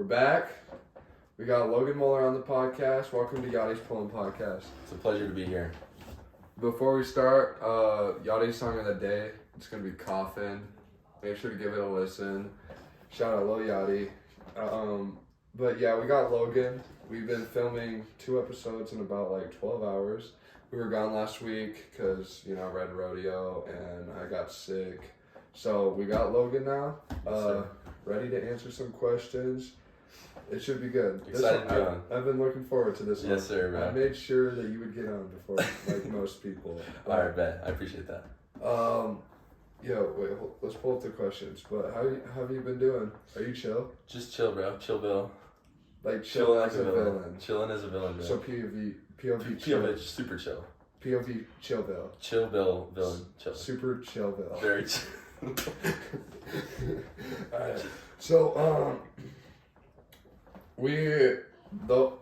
We're back. We got Logan Muller on the podcast. Welcome to Yachty's Pulling Podcast. It's a pleasure to be here. Before we start, Yachty's song of the day. It's gonna be Coffin. Make sure to give it a listen. Shout out Lil Yachty. But yeah, we got Logan. We've been filming 2 episodes in about like 12 hours. We were gone last week because, Red Rodeo and I got sick. So we got Logan now, ready to answer some questions. It should be good. Excited to be on. I've been looking forward to this one. Yes, sir, man. I made sure that you would get on before, like most people. All right, bet. I appreciate that. Let's pull up the questions. But how have you been doing? Are you chill? Just chill, bro. Chill, Bill. Like chill as a villain. Chilling as a villain, bro. So POV super chill. POV Chillville. Chill Bill, villain. Chill. Super Chillville. Very chill. Alright. So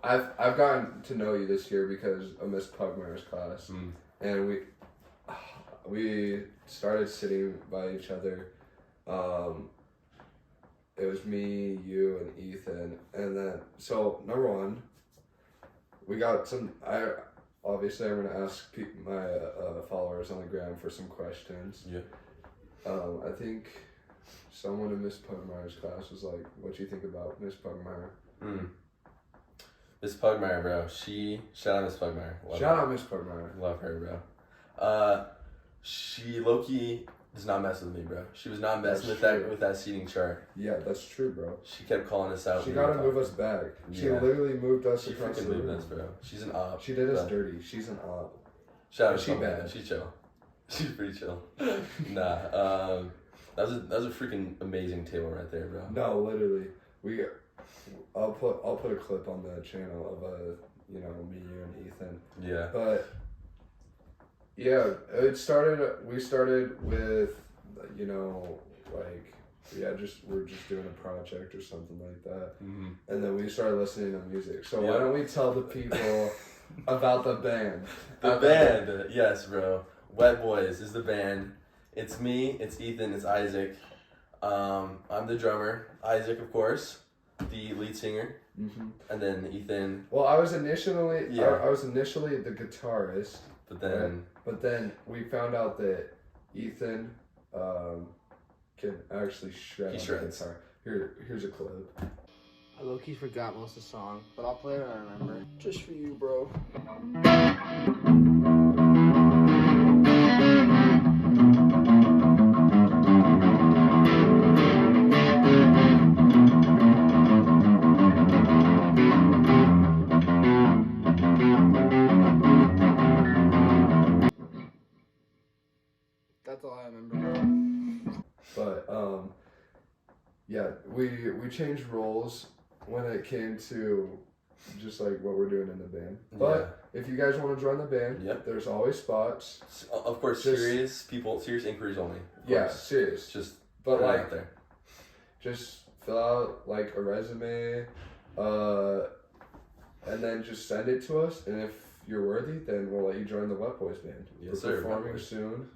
I've gotten to know you this year because of Miss Pugmire's class, and we started sitting by each other. It was me, you, and Ethan, and then so number one, we got some. Obviously I'm gonna ask my followers on the gram for some questions. Yeah. I think someone in Miss Pugmire's class was like, "What do you think about Miss Pugmire?" Miss Pugmire, bro. Shout out Miss Pugmire. Shout out Miss Pugmire. Love her, bro. She low-key does not mess with me, bro. She was not messing with that seating chart. Yeah, that's true, bro. She kept calling us out. She gotta move us back. She literally moved us across the room. She freaking moved us, bro. She's an op. She did us dirty. She's an op. Shout out she bad. She's chill. She's pretty chill. Nah. That was a freaking amazing table right there, bro. No, literally. I'll put a clip on the channel of me, you, and Ethan. Yeah. But yeah, we started with, we're just doing a project or something like that. Mm-hmm. And then we started listening to music. So why don't we tell the people about the band? Yes, bro. Wet Boys is the band. It's me, it's Ethan, it's Isaac. I'm the drummer. Isaac, of course, the lead singer. Mm-hmm. And then Ethan. Well, I was initially the guitarist. But then we found out that Ethan can actually shred on the guitar. Here's a clip. I low-key forgot most of the song, but I'll play it when I remember. Just for you, bro. That's all I remember, bro. But we changed roles when it came to just like what we're doing in the band. But if you guys want to join the band, there's always spots. Of course, serious inquiries only. Yeah, serious. But out there. Just fill out like a resume, and then just send it to us. And if you're worthy, then we'll let you join the Wet Boys band. Yes, we're performing soon.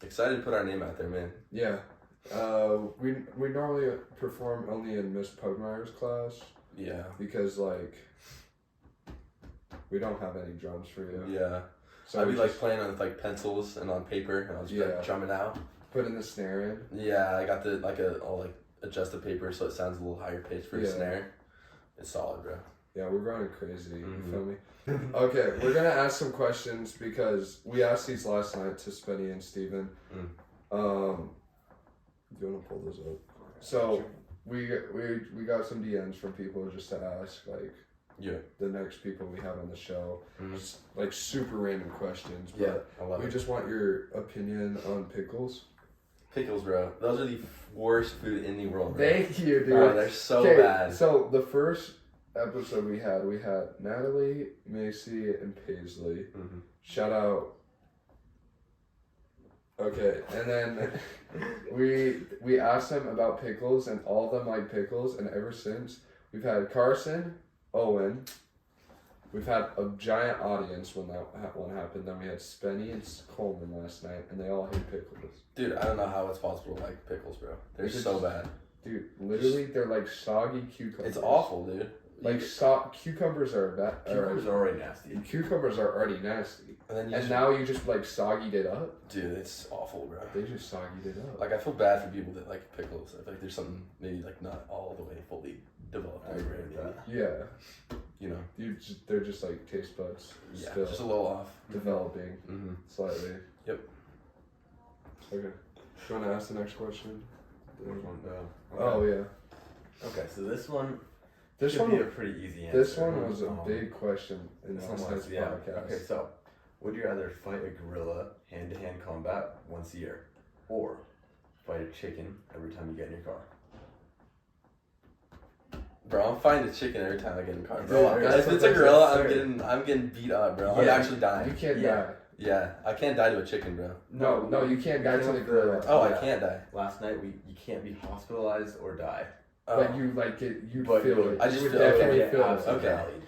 Excited to put our name out there, man. Yeah. We normally perform only in Miss Pugmire's class. Yeah. Because we don't have any drums for you. Yeah. So I'd be playing on with pencils and on paper, and I'll just drumming out. Putting the snare in. Yeah, I got I'll adjust the paper so it sounds a little higher pitched for the snare. It's solid, bro. Yeah, we're going crazy. You feel me? Okay, we're gonna ask some questions because we asked these last night to Spenny and Steven. Do you wanna pull those up? So we got some DMs from people just to ask the next people we have on the show. Just, super random questions. But I love it. We just want your opinion on pickles. Pickles, bro. Those are the worst food in the world, bro. Thank you, dude. Bro, they're so bad. So the first episode we had Natalie, Macy, and Paisley. Shout out. Okay, and then we asked them about pickles, and all of them like pickles, and ever since we've had Carson, Owen, We've had a giant audience when that one happened. Then we had Spenny and Coleman last night, and they all hate pickles. Dude, I don't know how it's possible to like pickles, bro. They're so bad. Dude, literally, they're like soggy cucumbers. It's awful, dude. Like cucumbers are bad. Cucumbers are already nasty. Cucumbers are already nasty. And Now you just like soggied it up. Dude, it's awful, bro. They just soggied it up. Like I feel bad for people that like pickles. I feel like there's something maybe like not all the way fully developed in their brain, maybe. Yeah. You know. They're just like taste buds. Yeah. Still Just a little off. developing slightly. Yep. Okay. Do you want to ask the next question? Which one? No. Oh yeah. Okay, so this one This should one. be a pretty easy answer. This one was a big question in This last one was, night's yeah. podcast. Okay, so would you rather fight a gorilla hand-to-hand combat once a year, or fight a chicken every time you get in your car? Bro, I'm fighting the chicken every time I get in the car, Dude, bro. that's If it's what a gorilla, that's I'm getting beat up, bro. I'm Yeah. actually dying. You can't Yeah. die. Yeah, I can't die to a chicken, bro. No, you can't die to the gorilla. Oh, I Yeah. can't die. Last night you can't be hospitalized or die. But Oh. you like it. You But feel you- it. I just you would feel- okay, definitely Yeah, feel absolutely it. Okay. valid.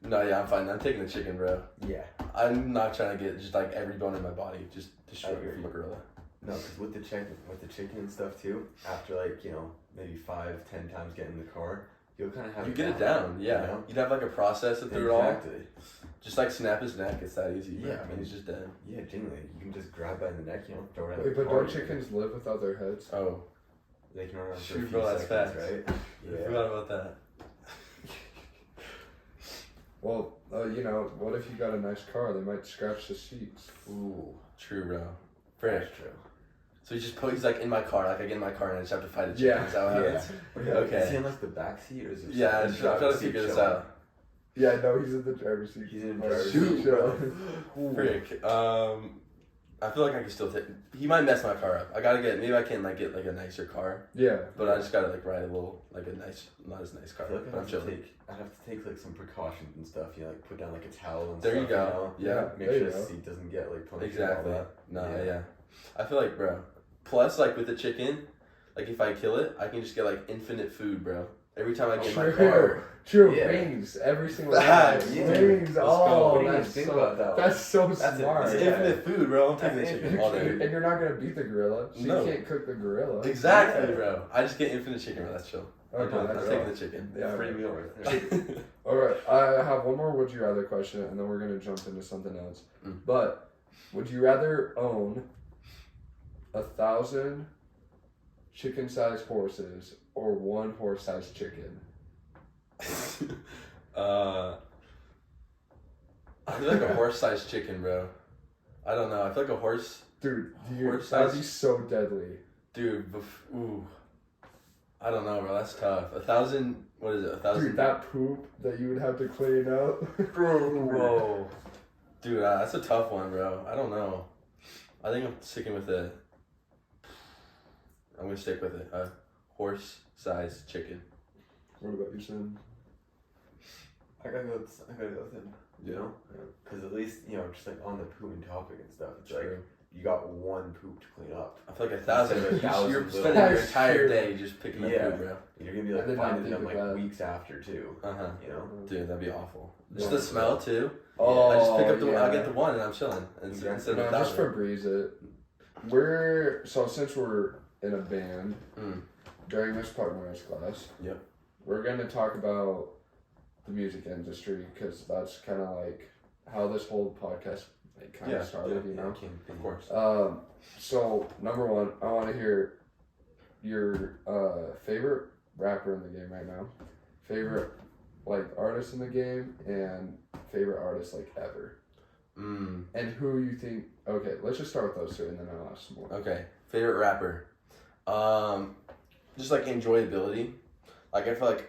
No, yeah, I'm fine. I'm taking the chicken, bro. Yeah. I'm not trying to get just like every bone in my body just I destroyed agree. from a gorilla. No, because with the chicken and stuff too, after like, you know, maybe 5-10 times getting in the car, you'll kind of have You get it down, yeah. You know? You'd have like a process it through it all. Exactly. Just like snap his neck, it's that easy. Bro. Yeah, I mean, he's just dead. Yeah, genuinely, you can just grab by the neck, you know, throw it out Wait, the but car. don't chickens live without their heads? Oh, They can run around for a shoot, few bro, that's seconds, fast. right? I forgot about that. Well, you know, what if you got a nice car? They might scratch the seats. Ooh, True, bro. Frick. that's true. So he's like in my car, like I get in my car and I just have to fight a chicken. Yeah. Is that what happens? Okay. Is Okay. he in like the back seat or is it? Yeah, I'm just trying to figure this out. Yeah, no, he's in the driver's seat. He's in the Oh, driver's shoot, seat, bro. Frick. I feel like I can still take. He might mess my car up. I gotta get. Maybe I can like get like a nicer car, Yeah. but I just gotta like ride a little like a nice, not as nice I car. feel like But I'm chilling. I'd have to take like some precautions and stuff. You know, like put down like a towel and There stuff. you go. You Yeah. know? Make there sure you the go. seat doesn't get like punctured. Exactly. And all that. No, Yeah. yeah. I feel like, bro. Plus, like with the chicken, like if I kill it, I can just get like infinite food, bro. Every time I get in my car. True, Yeah. wings every single Facts, time. yeah. Wings, go. oh, What do you that's think so, about that one? that's so That's it. smart. It's Yeah. infinite food, bro. I'm taking the That's chicken You all can't- day. and you're not gonna beat the gorilla, so No. you can't cook the gorilla. Exactly, Yeah. bro. I just get infinite chicken, bro. That's chill. Okay, I'm I'm that's taking all. the chicken. Yeah. Free meal right there. All right, I have one more would you rather question, and then we're gonna jump into something else. Mm. But would you rather own 1,000 chicken-sized horses or one horse-sized chicken? I feel like a horse-sized chicken, bro. I don't know. I feel like a horse, Dude, that'd Horse-sized- be so deadly. dude. Ooh, I don't know, bro. That's tough. 1,000. What is it? 1,000. Dude, that poop that you would have to clean up. Bro. Dude, that's a tough one, bro. I don't know. I think I'm sticking with it. I'm gonna stick with it. A horse-sized chicken. What about you, Sam? I gotta go with him. You know, because at least you know, just like on the pooping topic and stuff, it's like True. you got one poop to clean up. I feel like 1,000. Instead of You're 1,000 spending your That's entire true. day just picking up Yeah. food, bro. You're gonna be I like did not finding think them of like that. weeks after too. Uh huh. You know. Dude, that'd be awful. Just Yeah. the smell too. Oh, I just pick up the. yeah. I get the one and I'm chilling. Exactly. Instead No, of just 1,000. Febreze it. Since we're in a band Mm. during this partners class. Yep. We're gonna talk about the music industry because that's kind of like how this whole podcast like kind of started, you know. Of course. So number one, I want to hear your favorite rapper in the game right now, favorite like artist in the game, and favorite artist like ever, Mm. and who you think. Okay, let's just start with those two, and then I'll ask some more. Okay. Favorite rapper. Just like enjoyability. Like I feel like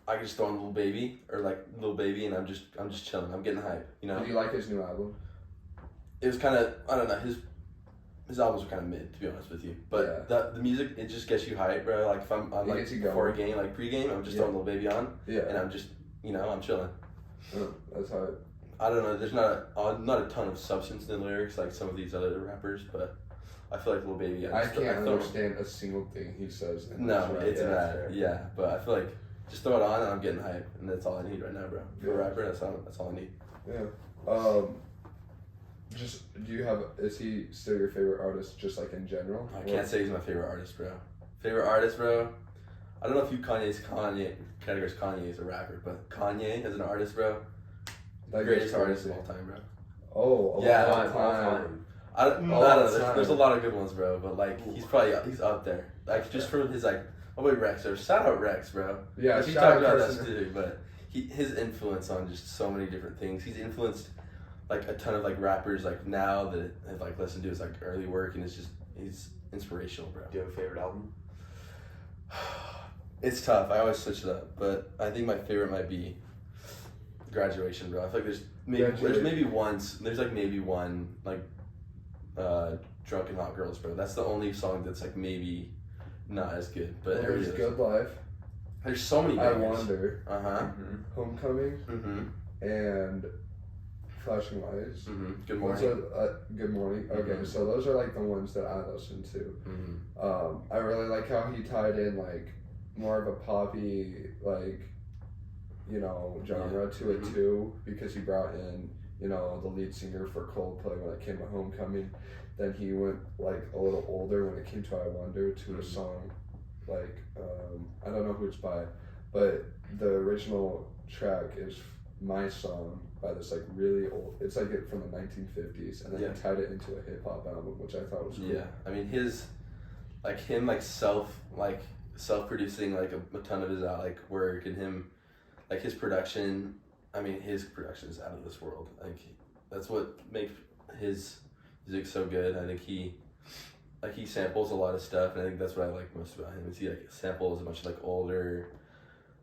I can just throw on Lil Baby or like Lil Baby and I'm just chilling. I'm getting hype. You know. Do you like his new album? It was kind of, I don't know, his albums were kind of mid, to be honest with you. But the music, it just gets you hype, bro. Like if I'm It like gets you going. before a game, like pre-game, I'm just throwing Lil Baby on Yeah, and I'm just, you know, I'm chilling. that's how. I don't know, there's not a ton of substance in the lyrics like some of these other rappers, but I feel like Lil Baby, I just- can't throw- understand a single thing he says. In No, his rap. it's Yeah, bad. fair. Yeah, but I feel like just throw it on and I'm getting hype, and that's all I need right now, bro. For Yeah. a rapper, that's all I need. Yeah. Just do you have? Is he still your favorite artist? Just like in general? I can't say he's my favorite artist, bro. Favorite artist, bro. I don't know if you Kanye categories Kanye as a rapper, but Kanye as an artist, bro, That greatest gets artist crazy. of all time, bro. Oh, Yeah, all All time. time. I don't All know. time. There's a lot of good ones, bro. But like, he's up there. Like just from his like, oh wait, Rex. Or shout out Rex, bro. Yeah, Like, we shout talked out about that Carson. too, but his influence on just so many different things. He's influenced like a ton of like rappers like now that I've like listened to his like early work, and he's inspirational, bro. Do you have a favorite album? It's tough. I always switch it up, but I think my favorite might be Graduation, bro. I feel like there's maybe one like Drunken Hot Girls, bro. That's the only song that's like maybe not as good, but Well, there's every other- Good Life. There's so many I bangers. Wonder. Uh-huh. Homecoming. Mm-hmm. And Flashing Lights. Mm-hmm. Good Those morning. are, Good Morning. Okay, Mhm. so those are like the ones that I listen to. Mm-hmm. I really like how he tied in like more of a poppy like genre to it Mhm. too, because he brought in the lead singer for Coldplay when it came to Homecoming. Then he went like a little older when it came to I Wonder to a song like I don't know who it's by, but the original track is My Song by this like really old. It's like it from the 1950s, and then Yeah. he tied it into a hip hop album, which I thought was cool. Yeah, I mean self producing like a ton of his work, and him like his production. I mean his production is out of this world. Like that's what makes his music so good. I think he samples a lot of stuff, and I think that's what I like most about him. Is he like samples a bunch of like older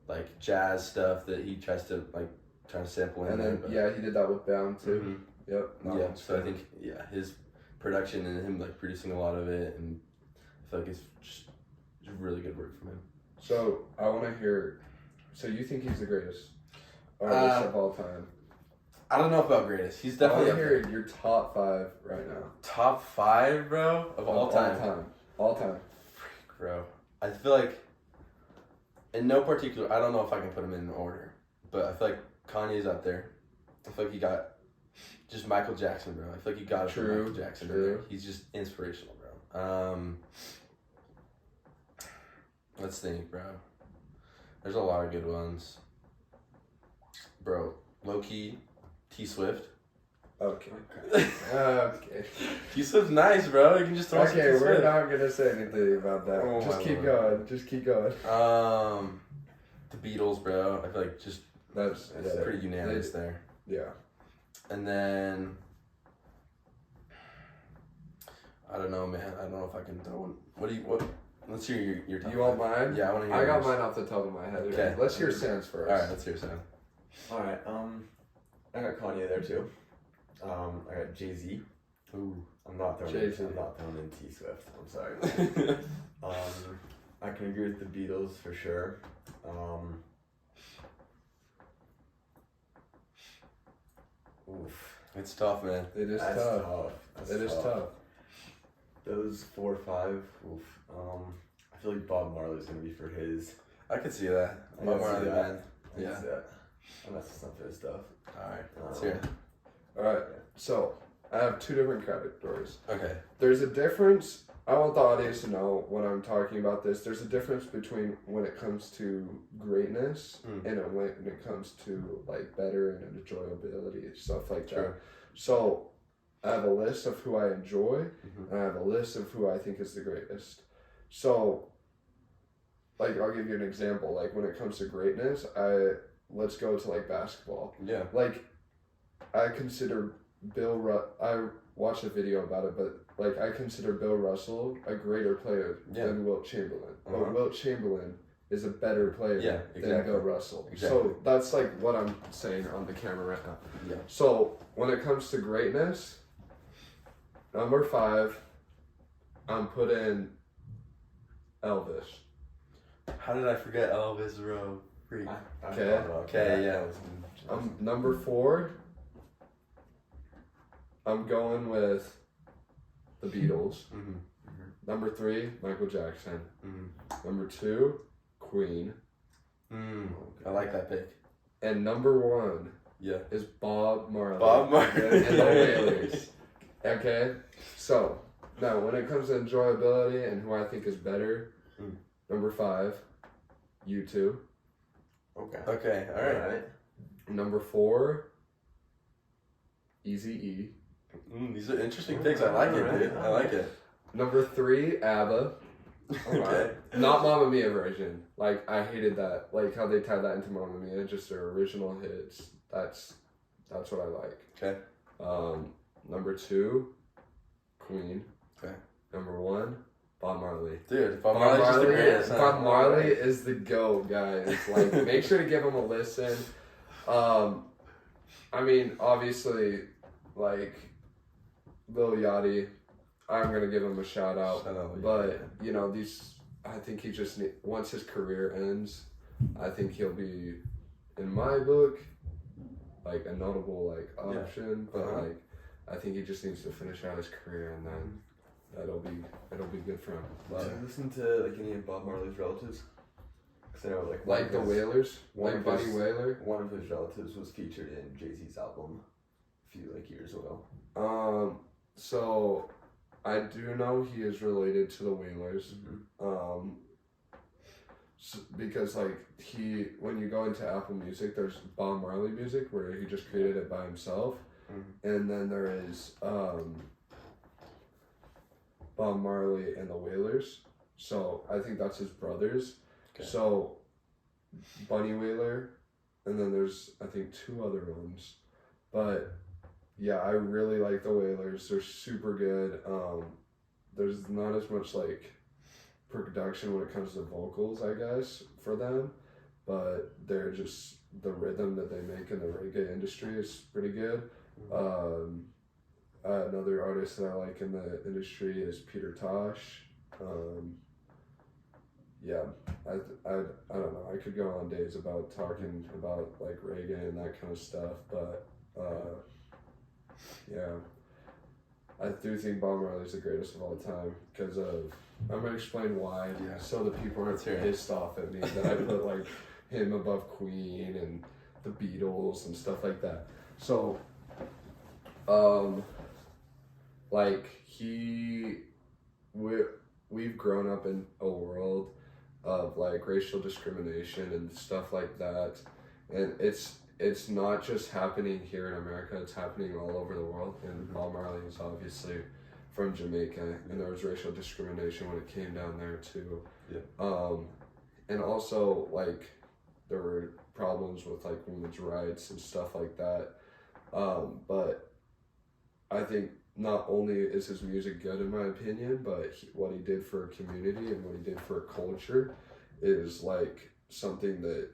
like jazz stuff that he tries to sample in And there. then but- he did that with Bound too. Mhm. Yep. that Yeah, one's so I good. think his production and him like producing a lot of it, and I feel like it's just really good work from him. So I want to hear. So you think he's the greatest artist of all time? I don't know about greatest. He's I definitely want to up hear there. your top 5 right now. Top 5, bro, of all time. All time. Bro. I feel like in no particular. I don't know if I can put him in order, but I feel like Kanye's up there. I feel like he got just Michael Jackson, bro. I feel like you got to put True, Michael Jackson in true. there. He's just inspirational, bro. Let's think, bro. There's a lot of good ones. Bro, low-key, T-Swift. Okay. Okay. T-Swift's nice, bro. You can just throw some Okay, we're T-Swift. not gonna say anything about that. Oh Just my keep Lord. going. Just keep going. The Beatles, bro. I feel like just That's it's pretty unanimous there. Yeah. And then I don't know, man. I don't know if I can throw one. Let's hear your top You want 5. mine? Yeah, I want to hear I got yours. mine off the top of my head. Okay. Let's hear Sam's first. All right, let's hear Sam. Alright, I got Kanye there too. I got Jay-Z. Ooh. I'm not throwing Jay-Z. in T Swift. I'm sorry. I can agree with the Beatles for sure. Oof. It's tough, man. It is That's tough. tough. That's It is tough. Those 4 or 5. Oof. I feel like Bob Marley's gonna be for his. I could see that. I Bob can see Marley, that. man. I Yeah. can see that. And that's just not for his stuff. All right, let's hear it. All right. So I have 2 different categories. Okay. There's a difference. I want the audience to know when I'm talking about this. There's a difference between when it comes to greatness and when it comes to like better and enjoyability, stuff like True. that. So I have a list of who I enjoy, Mhm. and I have a list of who I think is the greatest. So, like, I'll give you an example. Like, when it comes to greatness, let's go to like basketball. Yeah. Like, I consider I watched a video about it, but like I consider Bill Russell a greater player than Wilt Chamberlain. Uh-huh. But Wilt Chamberlain is a better player Yeah, than exactly. Bill Russell. Exactly. So that's like what I'm saying on the camera right now. Yeah. So when it comes to greatness, number 5, I'm putting Elvis. How did I forget Elvis, bro? Freak. I Okay. thought about Okay, that. yeah. That was Number 4, I'm going with the Beatles. Mm-hmm. Number 3, Michael Jackson. Mm-hmm. Number 2, Queen. I like that pick. And number 1 Yeah. is Bob Marley. Bob Marley. And the Wailers. Okay? So, now when it comes to enjoyability and who I think is better, number 5, U2. Okay. Okay, all right. Number 4, Eazy-E. These are interesting picks. I like it, dude. I like it. Number 3, ABBA. Okay. Not Mamma Mia version. Like, I hated that. Like, how they tied that into Mamma Mia. Just their original hits. That's what I like. Okay. Number 2, Queen. Okay. Number 1, Bob Marley. Dude, Bob Marley's just the greatest. Bob Marley is the GOAT, guys. Like, make sure to give him a listen. I mean, obviously, like, Lil Yachty, I'm gonna give him a shout out. But you know, I think he just once his career ends, I think he'll be, in my book, like a notable like option. But like, I think he just needs to finish out his career, and then it'll be good for him. Did you listen to like any of Bob Marley's relatives? Cause I know like the Wailers, like Buddy Wailer. One of his relatives was featured in Jay-Z's album a few like years ago. So I do know he is related to the Wailers. Because like when you go into Apple Music, there's Bob Marley music where he just created it by himself, and then there is Bob Marley and the Wailers. So I think that's his brothers. Okay. So Bunny Wailer, and then there's I think 2 other ones, but yeah, I really like the Wailers. They're super good. There's not as much like production when it comes to vocals, I guess, for them, but they're just the rhythm that they make in the reggae industry is pretty good. Another artist that I like in the industry is Peter Tosh. Yeah, I don't know. I could go on days about talking about like reggae and that kind of stuff, but yeah, I do think Bob Marley's the greatest of all time because of. I'm gonna explain why, so the people aren't pissed off at me that I put like him above Queen and the Beatles and stuff like that. So, like we've grown up in a world of like racial discrimination and stuff like that, and it's not just happening here in America, it's happening all over the world, and Bob Marley is obviously from Jamaica, and there was racial discrimination when it came down there too. And also like there were problems with like women's rights and stuff like that, but I think not only is his music good in my opinion, but what he did for a community and what he did for a culture is like something that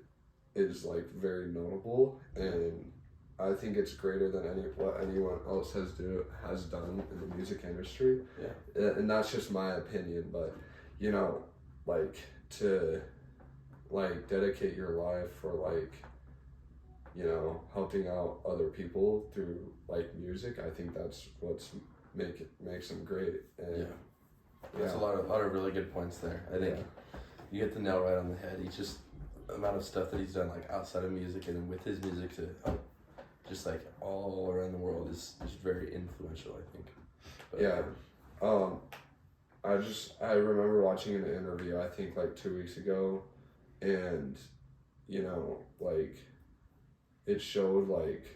is like very notable, and I think it's greater than what anyone else has done in the music industry. And that's just my opinion, but you know, like to like dedicate your life for like, you know, helping out other people through like music, I think that's what's makes him great. And There's a lot of really good points there. I think you hit the nail right on the head. He's just the amount of stuff that he's done like outside of music and with his music to help just like all around the world is very influential, I think. But, I remember watching an interview I think like 2 weeks ago, and you know, like it showed like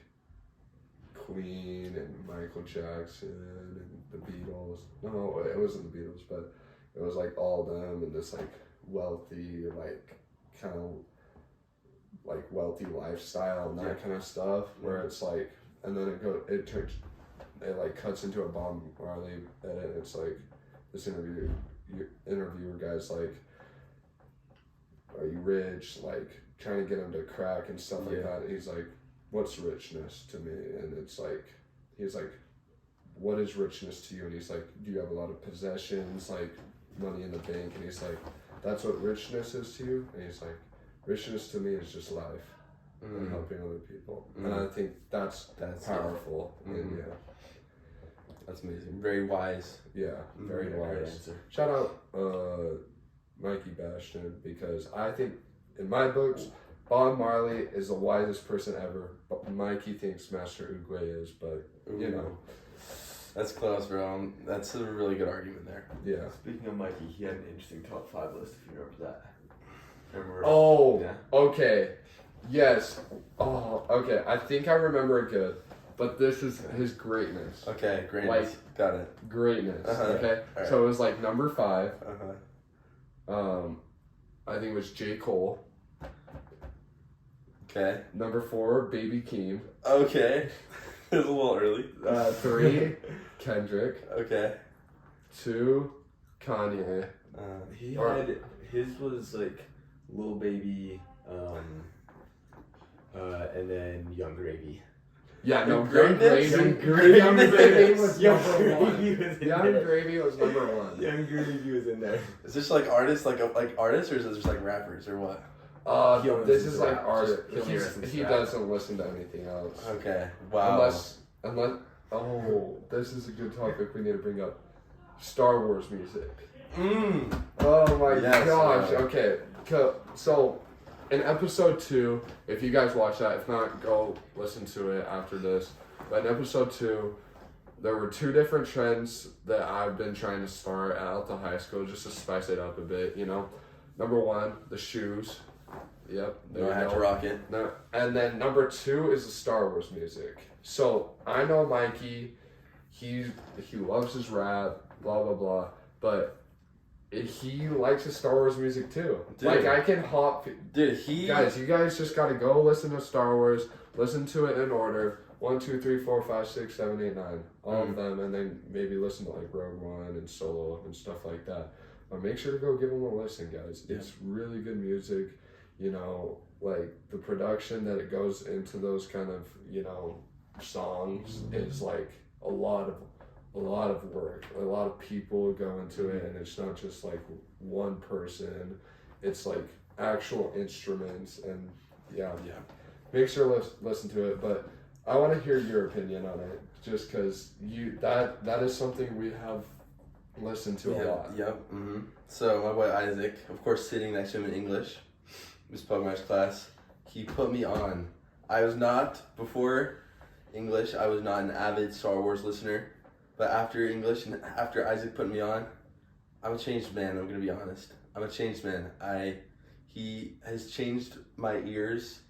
Queen and Michael Jackson and the Beatles. No, it wasn't the Beatles, but it was like all them and this like wealthy, like kind of like wealthy lifestyle and that kind of stuff, where it's like, and then it like cuts into a Bob Marley edit, and it's like this interviewer guy's like, are you rich? Like trying to get him to crack and stuff like that. And he's like, what's richness to me? And it's like, he's like, what is richness to you? And he's like, do you have a lot of possessions, like money in the bank? And he's like, that's what richness is to you? And he's like, richness to me is just life and helping other people. And I think that's powerful. And that's amazing. Very wise. Yeah, very wise. Answer. Shout out Mikey Bastion, because I think in my books, Bob Marley is the wisest person ever, but Mikey thinks Master Oogway is, but you know. That's close, bro. That's a really good argument there. Yeah. Speaking of Mikey, he had an interesting top 5 list, if you remember that. Remember? Oh, Yeah. okay. Yes. Oh, okay. I think I remember it good. But this is his greatness. Okay, greatness. Like- Got it. Greatness. Uh-huh. Okay? Alright. So it was like number 5. Uh-huh. I think it was J. Cole. Okay. Number 4, Baby Keem. Okay. It was a little early. 3, Kendrick. Okay. 2, Kanye. He Or- had his was like Lil Baby, and then Young Gravy. Yeah, no, Young Young Greatness? Gravy. Young Gravy was Young number 1. Gravy was in Young there. Gravy was number 1. Young Gravy was in there. Is this like artists, like artists, or is this just like rappers, or what? He only This listens is to like rap. art. He only listens He to rap. doesn't listen to anything else. Okay. Wow. Unless, oh, this is a good topic we need to bring up. Star Wars music. Oh my Yes, gosh. yeah. Okay. So, in episode 2, if you guys watch that, if not, go listen to it after this. But in episode 2, there were 2 different trends that I've been trying to start at Alta High School just to spice it up a bit, you know. Number 1, the shoes. Yep. There No, you I had go. to rock it. No, and then number 2 is the Star Wars music. So I know Mikey, he loves his rap, blah blah blah, but he likes his Star Wars music too. Dude. Like I can hop, Dude, you guys just gotta go listen to Star Wars, listen to it in order. 1, 2, 3, 4, 5, 6, 7, 8, 9, all of them, and then maybe listen to like Rogue One and Solo and stuff like that. But make sure to go give them a listen, guys. Yeah. It's really good music. You know, like the production that it goes into those kind of, you know, songs is like a lot of work. A lot of people go into it, and it's not just like one person. It's like actual instruments, and yeah. Make sure to listen to it. But I want to hear your opinion on it, just because that is something we have listened to a lot. Yep. Mm-hmm. So my boy Isaac, of course, sitting next to him in English, Miss Pugmar's class, he put me on. I was not, before English, I was not an avid Star Wars listener. But after English and after Isaac put me on, I'm a changed man, I'm going to be honest. I'm a changed man. He has changed my ears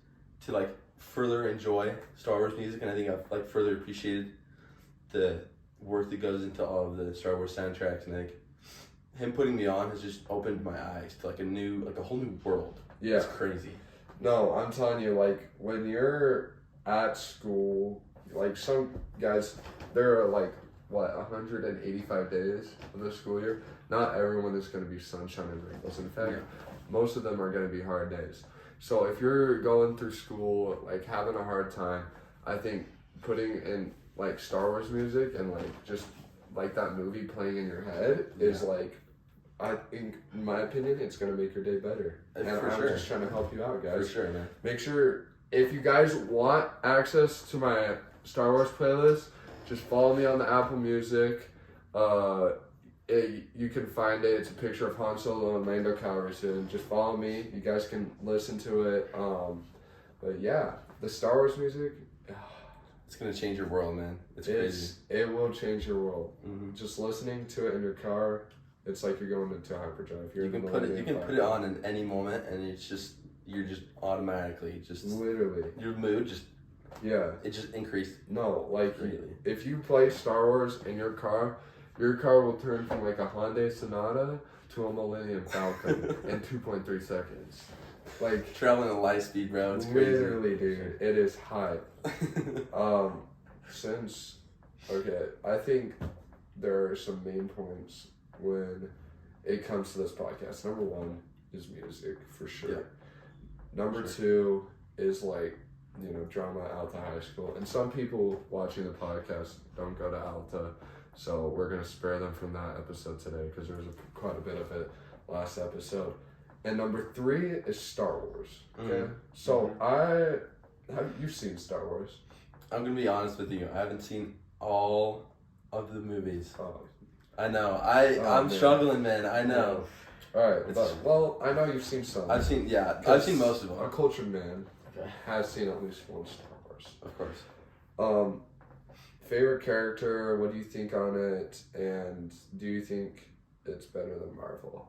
to like further enjoy Star Wars music, and I think I've like further appreciated the work that goes into all of the Star Wars soundtracks, and like him putting me on has just opened my eyes to like a whole new world. Yeah. It's crazy. No, I'm telling you, like, when you're at school, like, some guys, there are, like, 185 days of the school year? Not everyone is going to be sunshine and rainbows. In fact, most of them are going to be hard days. So if you're going through school, like, having a hard time, I think putting in, like, Star Wars music and, like, just, like, that movie playing in your head is, like, I think, in my opinion, it's going to make your day better. And For I'm sure. just trying to help you out, guys. For sure, man. Make sure, if you guys want access to my Star Wars playlist, just follow me on the Apple Music. You can find it. It's a picture of Han Solo and Lando Calrissian. Just follow me. You guys can listen to it. But yeah, the Star Wars music, It's going to change your world, man. It's crazy. it will change your world. Mm-hmm. Just listening to it in your car, it's like you're going into hyperdrive. You can put it on in any moment, and you're just automatically just Literally. your mood just Yeah. it just increased. No, like Greatly. if you play Star Wars in your car will turn from like a Hyundai Sonata to a Millennium Falcon in 2.3 seconds. Like Traveling at light speed, bro. It's crazy. literally, dude, it is hype. I think there are some main points when it comes to this podcast. Number 1 is music, for sure. Yeah. Number Sure. 2 is like, you know, drama at Alta High School. And some people watching the podcast don't go to Alta, so we're going to spare them from that episode today because there was quite a bit of it last episode. And number 3 is Star Wars. Okay? Mhm. So you've seen Star Wars? I'm gonna be honest with you. I haven't seen all of the movies. Oh, I know. Oh, I'm man. struggling, man. I know. Alright, It's- well, I know you've seen some. I've seen most of A them. cultured man Okay. has seen at least one Star Wars. Of course. Favorite character, what do you think on it, and do you think it's better than Marvel?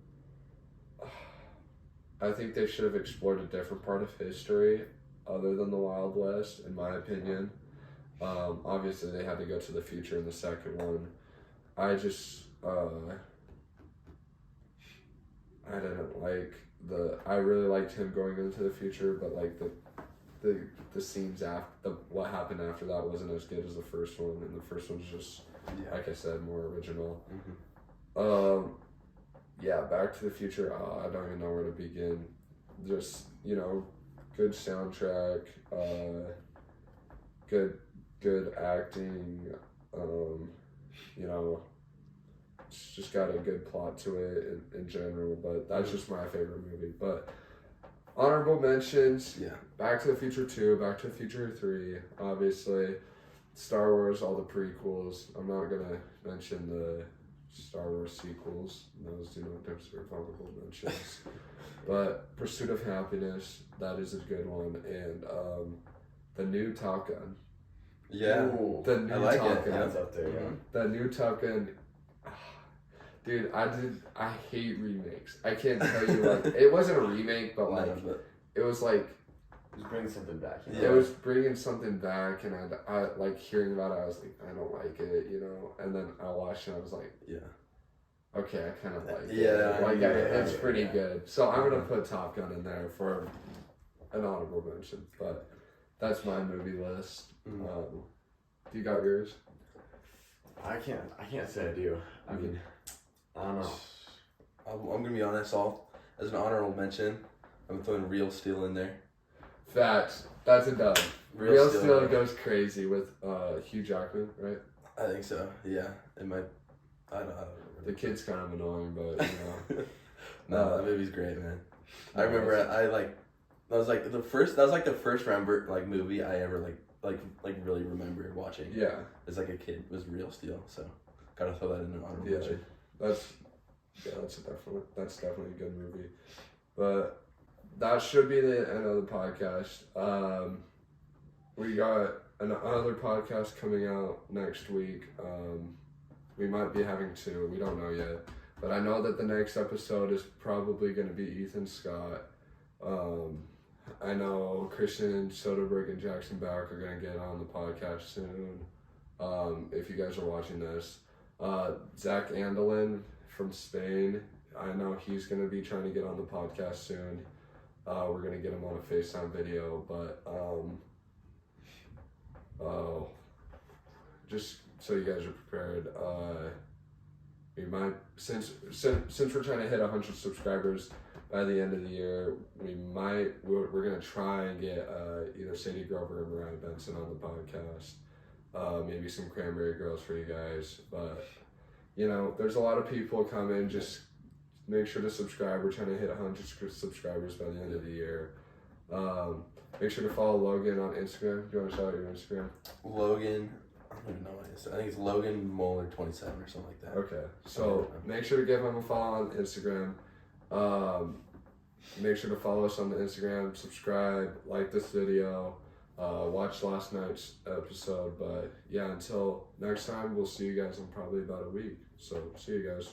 I think they should have explored a different part of history other than the Wild West, in my opinion. Obviously, they had to go to the future in the second one. I just, I didn't like I really liked him going into the future, but like the scenes after, what happened after that wasn't as good as the first one, and the first one's just, like I said, more original. Yeah, Back to the Future, I don't even know where to begin. Just, good soundtrack, good acting, it's just got a good plot to it in general, but that's just my favorite movie. But honorable mentions, Back to the Future 2, Back to the Future 3, obviously, Star Wars, all the prequels. I'm not going to mention the Star Wars sequels. Those do not deserve honorable mentions. But Pursuit of Happiness, that is a good one. And the new Top Gun. Yeah. Ooh, The new I like Top it. Gun. That's up there, yeah. The new Top Gun. Dude, I hate remakes. I can't tell you, it wasn't a remake, but it was like, Just bring something back. it was bringing something back, and I like hearing about it, I was like, I don't like it, and then I watched it, and I was like, okay, I kind of like it. It's pretty good. So I'm going to put Top Gun in there for an honorable mention, but that's my movie list. Do you got yours? I can't say I do. I mean, I don't know. I'm gonna be honest. As an honorable mention, I'm throwing Real Steel in there. Facts. That's a dub. Real Steel yeah. goes crazy with Hugh Jackman, right? I think so. Yeah, it might. I don't remember. The kid's kind of annoying, but No, that movie's great, man. I remember that was like the first movie I ever really remember watching. Yeah. As like a kid was Real Steel, so gotta throw that in an honorable Yeah. mention. That's definitely a good movie. But that should be the end of the podcast. We got another podcast coming out next week. We might be having two. We don't know yet. But I know that the next episode is probably going to be Ethan Scott. I know Christian Soderbergh and Jackson Back are going to get on the podcast soon. If you guys are watching this. Zach Andelin from Spain, I know he's going to be trying to get on the podcast soon. We're going to get him on a FaceTime video, but just so you guys are prepared, we might, since we're trying to hit 100 subscribers by the end of the year, we're going to try and get either Sadie Grover or Mariah Benson on the podcast. Maybe some Cranberry Girls for you guys, but there's a lot of people coming. Just make sure to subscribe. We're trying to hit 100 subscribers by the end of the year. Make sure to follow Logan on Instagram. Do you want to shout out your Instagram? Logan, I don't even know what it is. I think it's Logan Moeller 27 or something like that. Okay, so make sure to give him a follow on Instagram. Make sure to follow us on the Instagram, subscribe, like this video, watch last night's episode. But yeah, until next time, we'll see you guys in probably about a week. So see you guys.